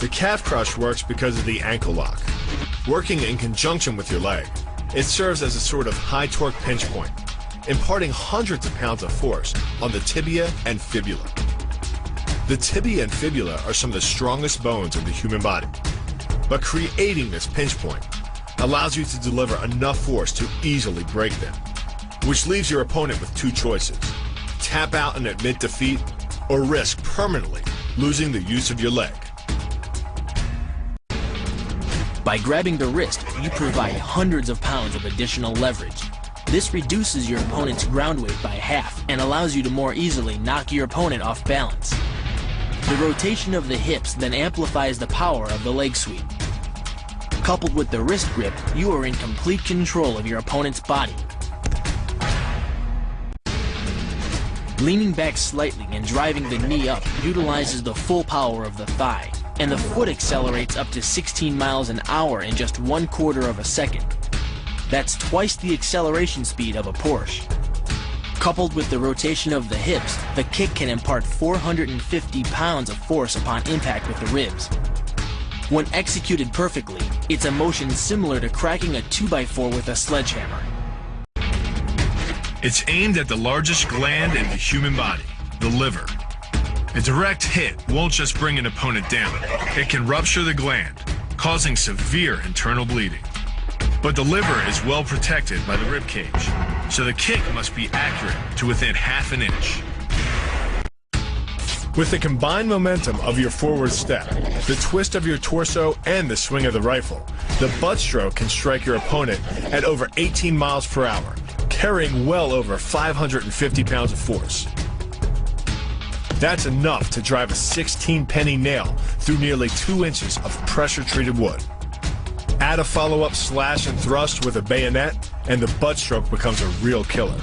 The calf crush works because of the ankle lock. Working in conjunction with your leg, it serves as a sort of high torque pinch point, imparting hundreds of pounds of force on the tibia and fibula. The tibia and fibula are some of the strongest bones of the human body, but creating this pinch point allows you to deliver enough force to easily break them, which leaves your opponent with two choices: tap out and admit defeat, or risk permanently losing the use of your leg. By grabbing the wrist, you provide hundreds of pounds of additional leverage. This reduces your opponent's ground weight by half and allows you to more easily knock your opponent off balance. The rotation of the hips then amplifies the power of the leg sweep. Coupled with the wrist grip, you are in complete control of your opponent's body. Leaning back slightly and driving the knee up utilizes the full power of the thigh, and the foot accelerates up to 16 miles an hour in just 1/4 of a second. That's twice the acceleration speed of a Porsche. Coupled with the rotation of the hips, the kick can impart 450 pounds of force upon impact with the ribs. When executed perfectly, it's a motion similar to cracking a 2x4 with a sledgehammer. It's aimed at the largest gland in the human body, the liver. A direct hit won't just bring an opponent down. It can rupture the gland, causing severe internal bleeding. But the liver is well protected by the rib cage, so the kick must be accurate to within half an inch. With the combined momentum of your forward step, the twist of your torso, and the swing of the rifle, the butt stroke can strike your opponent at over 18 miles per hour, carrying well over 550 pounds of force. That's enough to drive a 16-penny nail through nearly 2 inches of pressure-treated wood. Add a follow-up slash and thrust with a bayonet, and the butt stroke becomes a real killer.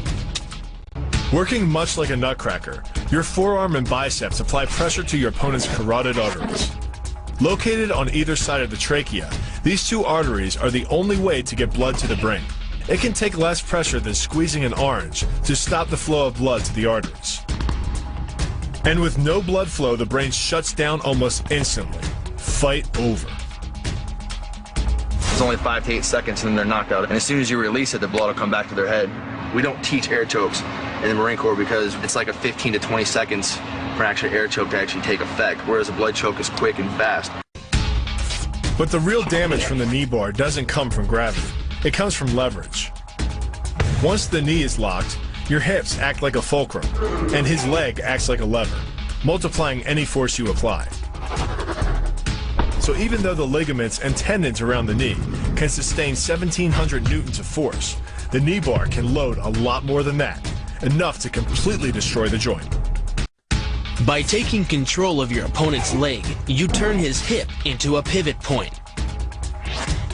Working much like a nutcracker, your forearm and biceps apply pressure to your opponent's carotid arteries. Located on either side of the trachea, these two arteries are the only way to get blood to the brain. It can take less pressure than squeezing an orange to stop the flow of blood to the arteries. And with no blood flow, the brain shuts down almost instantly. Fight over. It's only 5 to 8 seconds and then they're knocked out. And as soon as you release it, the blood will come back to their head. We don't teach air chokes in the Marine Corps because it's like a 15 to 20 seconds for an actual air choke to actually take effect, whereas a blood choke is quick and fast. But the real damage from the knee bar doesn't come from gravity. It comes from leverage. Once the knee is locked, your hips act like a fulcrum, and his leg acts like a lever, multiplying any force you apply. So even though the ligaments and tendons around the knee can sustain 1,700 newtons of force, the knee bar can load a lot more than that, enough to completely destroy the joint. By taking control of your opponent's leg, you turn his hip into a pivot point.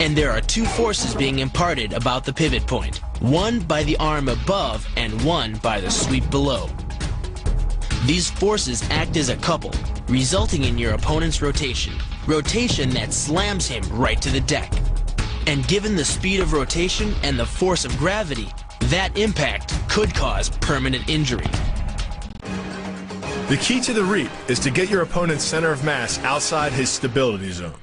And there are two forces being imparted about the pivot point, one by the arm above and one by the sweep below. These forces act as a couple, resulting in your opponent's rotation that slams him right to the deck. And given the speed of rotation and the force of gravity, that impact could cause permanent injury. The key to the reap is to get your opponent's center of mass outside his stability zone.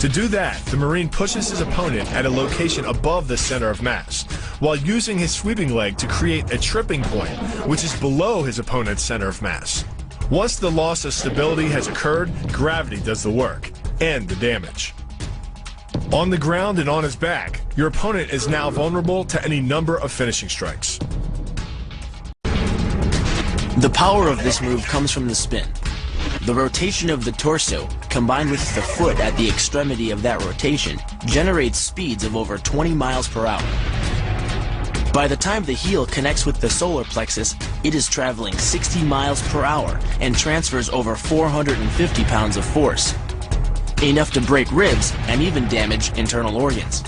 To do that, the Marine pushes his opponent at a location above the center of mass, while using his sweeping leg to create a tripping point, which is below his opponent's center of mass. Once the loss of stability has occurred, gravity does the work, and the damage. On the ground and on his back, your opponent is now vulnerable to any number of finishing strikes. The power of this move comes from the spin. The rotation of the torso, combined with the foot at the extremity of that rotation, generates speeds of over 20 miles per hour. By the time the heel connects with the solar plexus, it is traveling 60 miles per hour and transfers over 450 pounds of force. Enough to break ribs and even damage internal organs.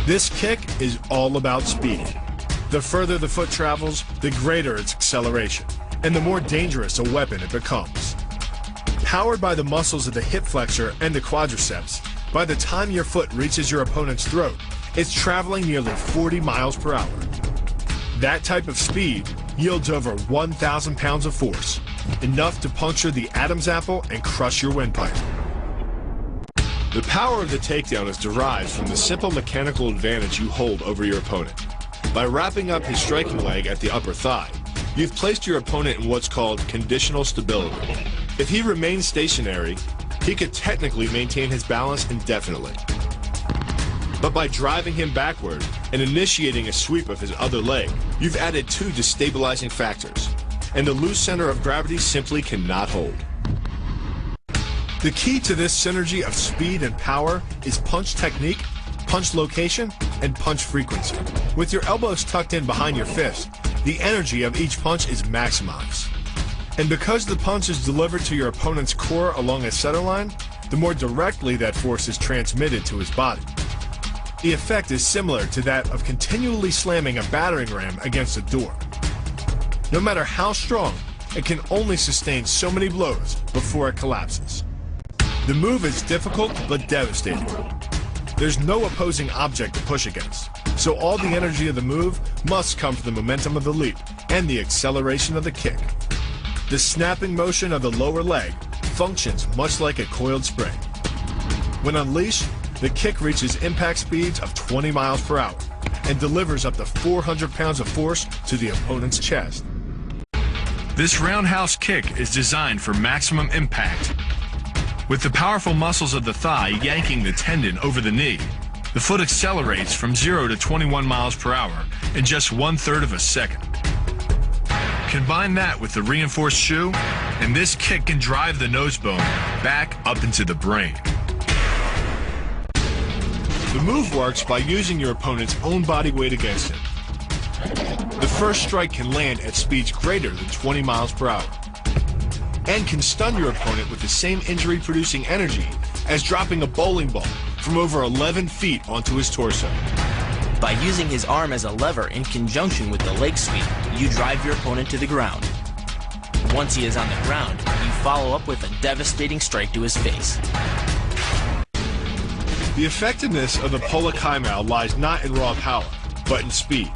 This kick is all about speed. The further the foot travels, the greater its acceleration, and the more dangerous a weapon it becomes. Powered by the muscles of the hip flexor and the quadriceps, by the time your foot reaches your opponent's throat, it's traveling nearly 40 miles per hour. That type of speed yields over 1,000 pounds of force, enough to puncture the Adam's apple and crush your windpipe. The power of the takedown is derived from the simple mechanical advantage you hold over your opponent. By wrapping up his striking leg at the upper thigh, you've placed your opponent in what's called conditional stability. If he remains stationary, he could technically maintain his balance indefinitely. But by driving him backward and initiating a sweep of his other leg, you've added two destabilizing factors, and the loose center of gravity simply cannot hold. The key to this synergy of speed and power is punch technique, punch location, and punch frequency. With your elbows tucked in behind your fist, the energy of each punch is maximized. And because the punch is delivered to your opponent's core along a center line, the more directly that force is transmitted to his body. The effect is similar to that of continually slamming a battering ram against a door. No matter how strong, it can only sustain so many blows before it collapses. The move is difficult but devastating. There's no opposing object to push against, so all the energy of the move must come from the momentum of the leap and the acceleration of the kick. The snapping motion of the lower leg functions much like a coiled spring. When unleashed, the kick reaches impact speeds of 20 miles per hour and delivers up to 400 pounds of force to the opponent's chest. This roundhouse kick is designed for maximum impact. With the powerful muscles of the thigh yanking the tendon over the knee, the foot accelerates from 0 to 21 miles per hour in just 1/3 of a second. Combine that with the reinforced shoe, and this kick can drive the nose bone back up into the brain. The move works by using your opponent's own body weight against him. The first strike can land at speeds greater than 20 miles per hour, and can stun your opponent with the same injury-producing energy as dropping a bowling ball from over 11 feet onto his torso. By using his arm as a lever in conjunction with the leg sweep, you drive your opponent to the ground. Once he is on the ground, you follow up with a devastating strike to his face. The effectiveness of the Pola Kaimao lies not in raw power, but in speed.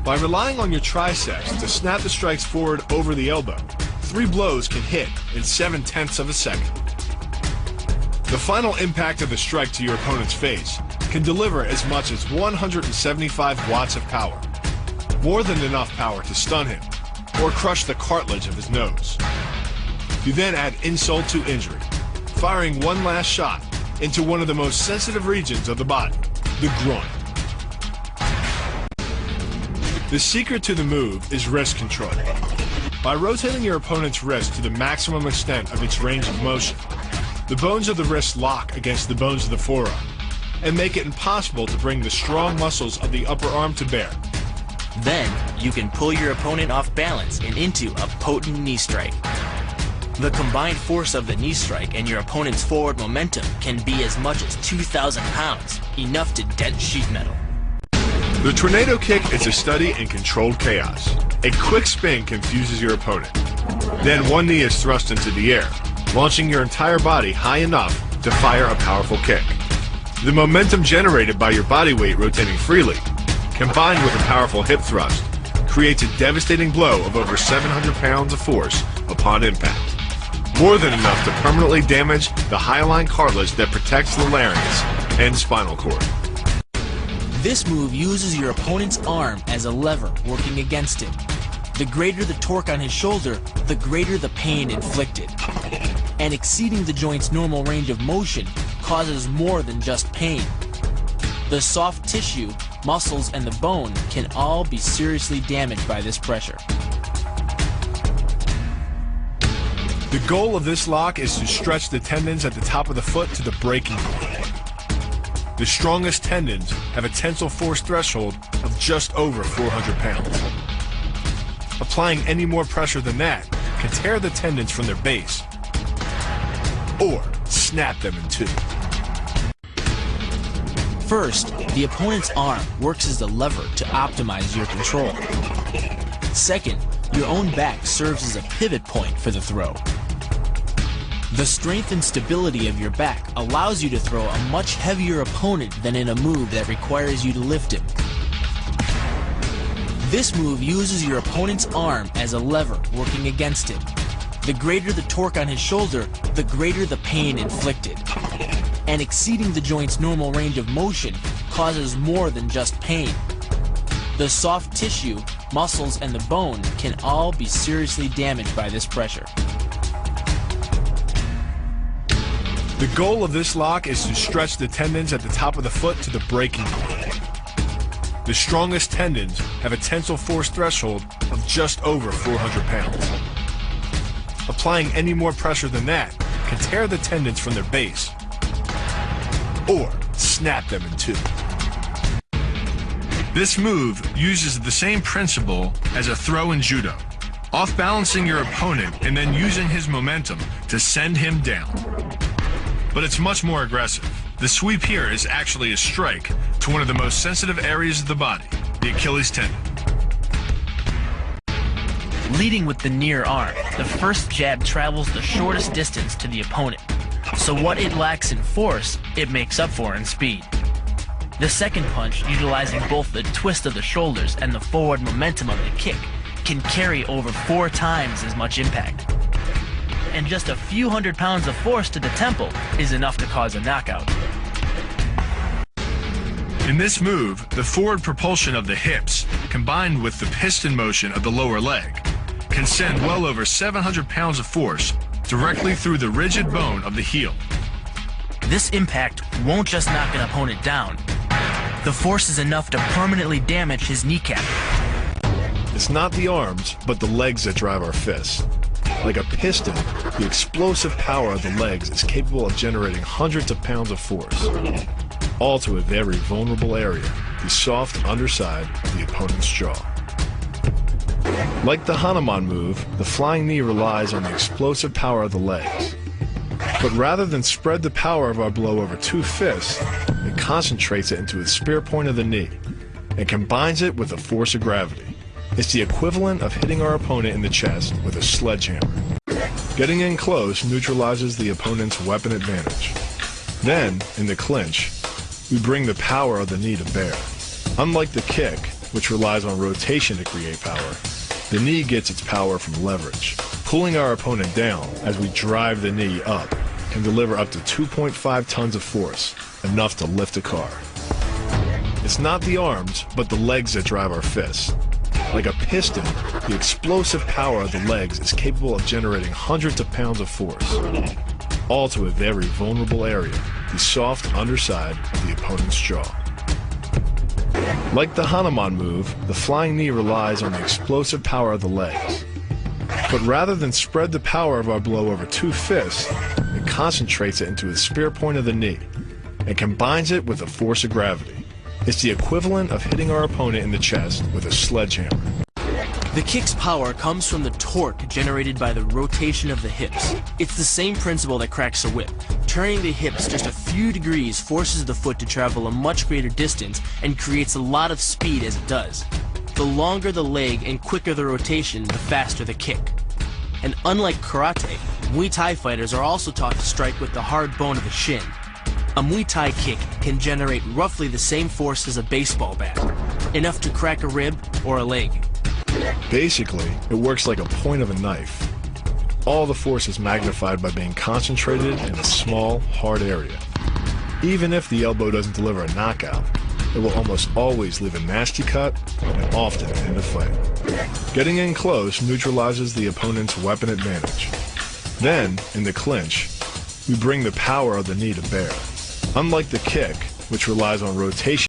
By relying on your triceps to snap the strikes forward over the elbow, 3 blows can hit in 7/10 of a second. The final impact of the strike to your opponent's face can deliver as much as 175 watts of power, more than enough power to stun him or crush the cartilage of his nose. You then add insult to injury, firing one last shot into one of the most sensitive regions of the body, the groin. The secret to the move is wrist control. By rotating your opponent's wrist to the maximum extent of its range of motion, the bones of the wrist lock against the bones of the forearm and make it impossible to bring the strong muscles of the upper arm to bear. Then, you can pull your opponent off balance and into a potent knee strike. The combined force of the knee strike and your opponent's forward momentum can be as much as 2,000 pounds, enough to dent sheet metal. The tornado kick is a study in controlled chaos. A quick spin confuses your opponent. Then one knee is thrust into the air, launching your entire body high enough to fire a powerful kick. The momentum generated by your body weight rotating freely, combined with a powerful hip thrust, creates a devastating blow of over 700 pounds of force upon impact. More than enough to permanently damage the hyaline cartilage that protects the larynx and spinal cord. This move uses your opponent's arm as a lever working against him. The greater the torque on his shoulder, the greater the pain inflicted. And exceeding the joint's normal range of motion causes more than just pain. The soft tissue, muscles, and the bone can all be seriously damaged by this pressure. The goal of this lock is to stretch the tendons at the top of the foot to the breaking point. The strongest tendons have a tensile force threshold of just over 400 pounds. Applying any more pressure than that can tear the tendons from their base or snap them in two. First, the opponent's arm works as a lever to optimize your control. Second, your own back serves as a pivot point for the throw. The strength and stability of your back allows you to throw a much heavier opponent than in a move that requires you to lift him. This move uses your opponent's arm as a lever working against him. The greater the torque on his shoulder, the greater the pain inflicted. And exceeding the joint's normal range of motion causes more than just pain. The soft tissue, muscles, and the bone can all be seriously damaged by this pressure. The goal of this lock is to stretch the tendons at the top of the foot to the breaking point. The strongest tendons have a tensile force threshold of just over 400 pounds. Applying any more pressure than that can tear the tendons from their base or snap them in two. This move uses the same principle as a throw in judo, off-balancing your opponent and then using his momentum to send him down. But it's much more aggressive. The sweep here is actually a strike to one of the most sensitive areas of the body, the Achilles tendon. Leading with the near arm, the first jab travels the shortest distance to the opponent. So what it lacks in force, it makes up for in speed. The second punch, utilizing both the twist of the shoulders and the forward momentum of the kick, can carry over 4 times as much impact. And just a few hundred pounds of force to the temple is enough to cause a knockout. In this move, the forward propulsion of the hips, combined with the piston motion of the lower leg, can send well over 700 pounds of force directly through the rigid bone of the heel. This impact won't just knock an opponent down. The force is enough to permanently damage his kneecap. It's not the arms, but the legs that drive our fists. Like a piston, the explosive power of the legs is capable of generating hundreds of pounds of force, all to a very vulnerable area, the soft underside of the opponent's jaw. Like the Hanuman move, the flying knee relies on the explosive power of the legs. But rather than spread the power of our blow over 2 fists, it concentrates it into the spear point of the knee and combines it with the force of gravity. It's the equivalent of hitting our opponent in the chest with a sledgehammer. Getting in close neutralizes the opponent's weapon advantage. Then, in the clinch, we bring the power of the knee to bear. Unlike the kick, which relies on rotation to create power, the knee gets its power from leverage. Pulling our opponent down as we drive the knee up can deliver up to 2.5 tons of force, enough to lift a car. It's not the arms, but the legs that drive our fists. Like a piston, the explosive power of the legs is capable of generating hundreds of pounds of force, all to a very vulnerable area, the soft underside of the opponent's jaw. Like the Hanuman move, the flying knee relies on the explosive power of the legs. But rather than spread the power of our blow over 2 fists, it concentrates it into the spear point of the knee and combines it with the force of gravity. It's the equivalent of hitting our opponent in the chest with a sledgehammer. The kick's power comes from the torque generated by the rotation of the hips. It's the same principle that cracks a whip. Turning the hips just a few degrees forces the foot to travel a much greater distance and creates a lot of speed as it does. The longer the leg and quicker the rotation, the faster the kick. And unlike karate, Muay Thai fighters are also taught to strike with the hard bone of the shin. A Muay Thai kick can generate roughly the same force as a baseball bat, enough to crack a rib or a leg. Basically, it works like a point of a knife. All the force is magnified by being concentrated in a small, hard area. Even if the elbow doesn't deliver a knockout, it will almost always leave a nasty cut and often end the fight. Getting in close neutralizes the opponent's weapon advantage. Then, in the clinch, we bring the power of the knee to bear. Unlike the kick, which relies on rotation